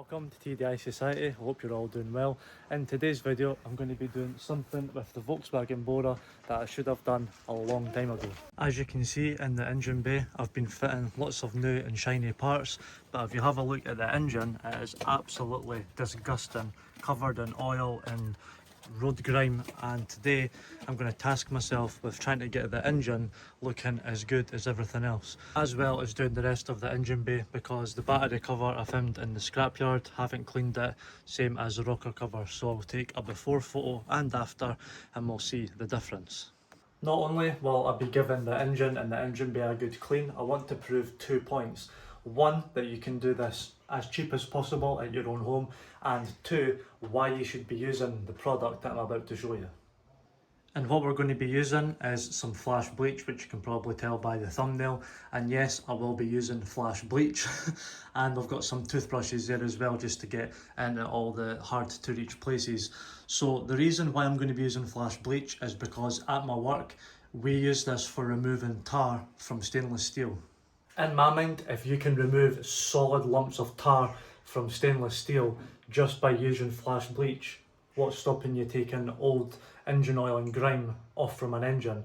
Welcome to TDI Society. Hope you're all doing well. In today's video I'm going to be doing something with the Volkswagen Bora that I should have done a long time ago. As you can see in the engine bay, I've been fitting lots of new and shiny parts, but if you have a look at the engine, it is absolutely disgusting, covered in oil and road grime, and today I'm going to task myself with trying to get the engine looking as good as everything else, as well as doing the rest of the engine bay, because the battery cover I found in the scrapyard, haven't cleaned it, same as the rocker cover. So I'll take a before photo and after and we'll see the difference. Not only will I be giving the engine and the engine bay a good clean, I want to prove 2 points. One, that you can do this as cheap as possible at your own home, and two, why you should be using the product that I'm about to show you. And what we're going to be using is some flash bleach, which you can probably tell by the thumbnail, and yes, I will be using flash bleach and I've got some toothbrushes there as well, just to get into all the hard to reach places. So the reason why I'm going to be using flash bleach is because at my work we use this for removing tar from stainless steel. In my mind, if you can remove solid lumps of tar from stainless steel just by using flash bleach, what's stopping you taking old engine oil and grime off from an engine?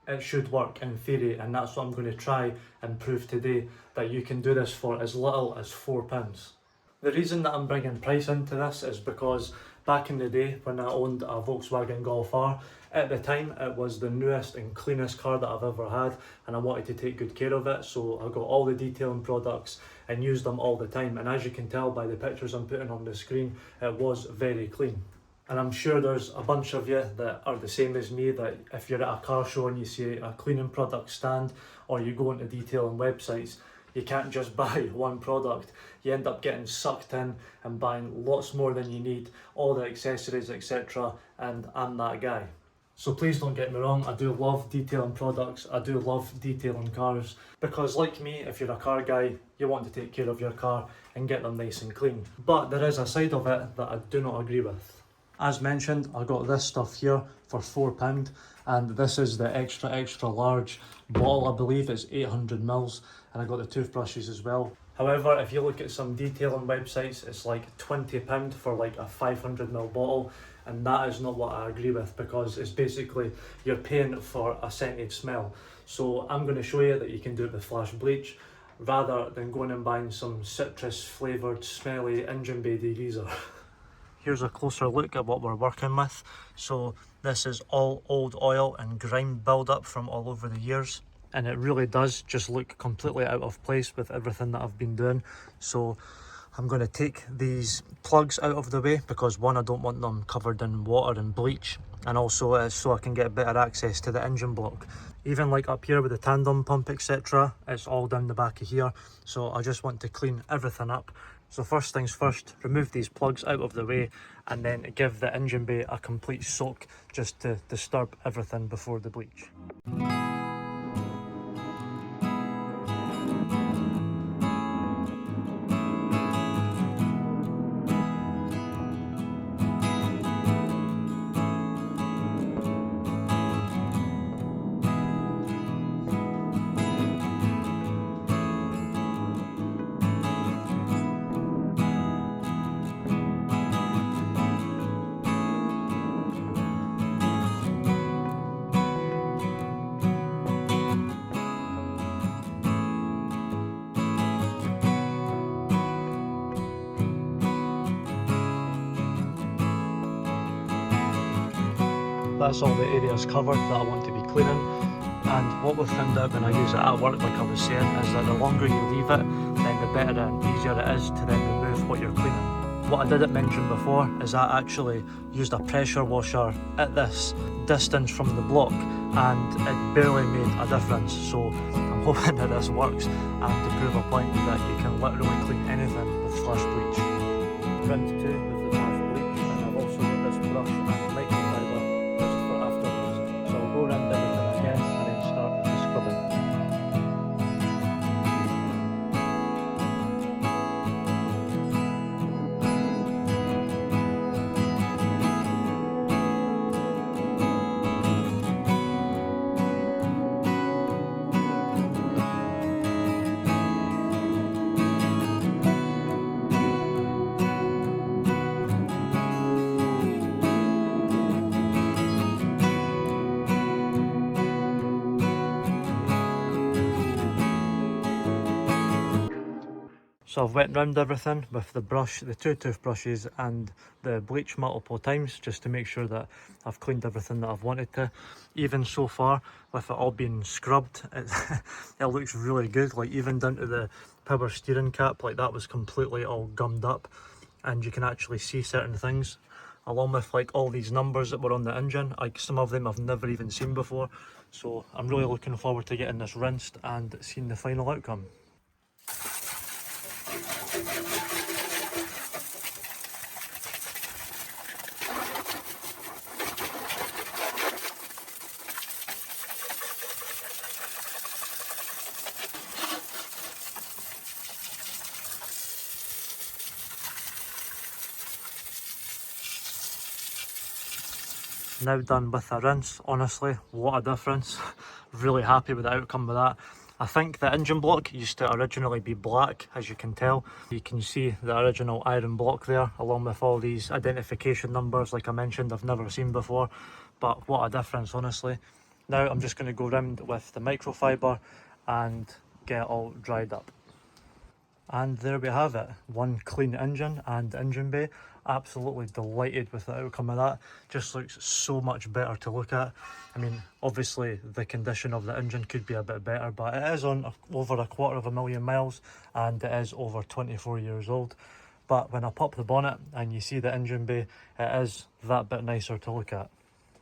It should work in theory, and that's what I'm going to try and prove today, that you can do this for as little as £4. The reason that I'm bringing price into this is because back in the day when I owned a Volkswagen Golf R, at the time it was the newest and cleanest car that I've ever had, and I wanted to take good care of it, so I got all the detailing products and used them all the time, and as you can tell by the pictures I'm putting on the screen, it was very clean. And I'm sure there's a bunch of you that are the same as me, that if you're at a car show and you see a cleaning product stand or you go into detailing websites, you can't just buy one product. You end up getting sucked in and buying lots more than you need, all the accessories, etc. And I'm that guy. So please don't get me wrong, I do love detailing products, I do love detailing cars, because like me, if you're a car guy, you want to take care of your car and get them nice and clean. But there is a side of it that I do not agree with. As mentioned, I got this stuff here for £4, and this is the extra large bottle. I believe it's 800ml, and I got the toothbrushes as well. However, if you look at some detailing websites, it's like £20 for like a 500ml bottle, and that is not what I agree with, because it's basically you're paying for a scented smell. So I'm going to show you that you can do it with flash bleach rather than going and buying some citrus flavoured smelly engine bay degreaser. Here's a closer look at what we're working with. So this is all old oil and grime build-up from all over the years, and it really does just look completely out of place with everything that I've been doing. So I'm going to take these plugs out of the way, because one, I don't want them covered in water and bleach, and also so I can get better access to the engine block. Even like up here with the tandem pump, etc., it's all down the back of here, so I just want to clean everything up. So first things first, remove these plugs out of the way and then give the engine bay a complete soak, just to disturb everything before the bleach. That's all the areas covered that I want to be cleaning, and what we found out when I use it at work, like I was saying, is that the longer you leave it, then the better and easier it is to then remove what you're cleaning. What I didn't mention before is I actually used a pressure washer at this distance from the block, and it barely made a difference. So I'm hoping that this works, and to prove a point that you can literally clean anything with flash bleach. Round 2 with the flash bleach, and I've also got this brush and microfiber just for afterwards. So I'll go around everything again and then start scrubbing. So I've went round everything with the brush, the two toothbrushes and the bleach multiple times just to make sure that I've cleaned everything that I've wanted to. Even so far, with it all being scrubbed, it looks really good, like even down to the power steering cap, like that was completely all gummed up and you can actually see certain things, along with like all these numbers that were on the engine. Like some of them I've never even seen before, so I'm really looking forward to getting this rinsed and seeing the final outcome. Now done with the rinse, honestly, what a difference. Really happy with the outcome of that. I think the engine block used to originally be black, as you can tell. You can see the original iron block there, along with all these identification numbers, like I mentioned, I've never seen before. But what a difference, honestly. Now I'm just going to go round with the microfiber and get it all dried up. And there we have it, one clean engine and engine bay. Absolutely delighted with the outcome of that. Just looks so much better to look at. I mean, obviously the condition of the engine could be a bit better, but it is on over 250,000 miles and it is over 24 years old. But when I pop the bonnet and you see the engine bay, it is that bit nicer to look at.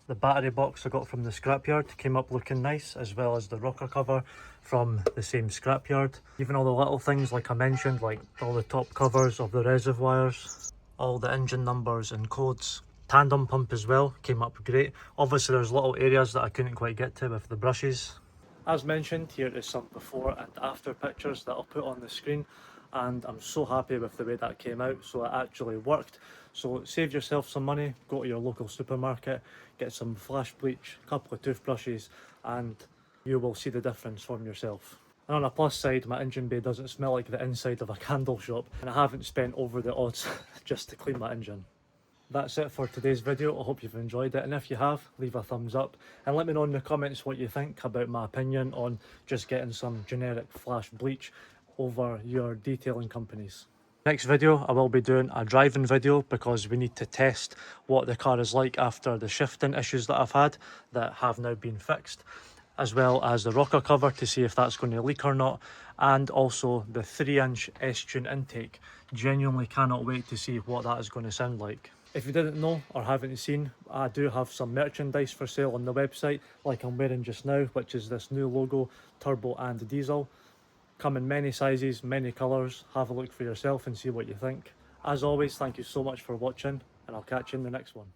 The battery box I got from the scrapyard came up looking nice, as well as the rocker cover from the same scrapyard. Even all the little things like I mentioned, like all the top covers of the reservoirs, all the engine numbers and codes. Tandem pump as well came up great. Obviously there's little areas that I couldn't quite get to with the brushes. As mentioned, here is some before and after pictures that I'll put on the screen, and I'm so happy with the way that came out. So it actually worked. So save yourself some money, go to your local supermarket, get some flash bleach, a couple of toothbrushes, and you will see the difference from yourself. And on a plus side, my engine bay doesn't smell like the inside of a candle shop, and I haven't spent over the odds just to clean my engine. That's it for today's video. I hope you've enjoyed it, and if you have, leave a thumbs up and let me know in the comments what you think about my opinion on just getting some generic flash bleach over your detailing companies. Next video I will be doing a driving video because we need to test what the car is like after the shifting issues that I've had that have now been fixed, as well as the rocker cover to see if that's going to leak or not, and also the 3-inch S-Tune intake. Genuinely cannot wait to see what that is going to sound like. If you didn't know or haven't seen, I do have some merchandise for sale on the website, like I'm wearing just now, which is this new logo, turbo and diesel. Come in many sizes, many colours. Have a look for yourself and see what you think. As always, thank you so much for watching, and I'll catch you in the next one.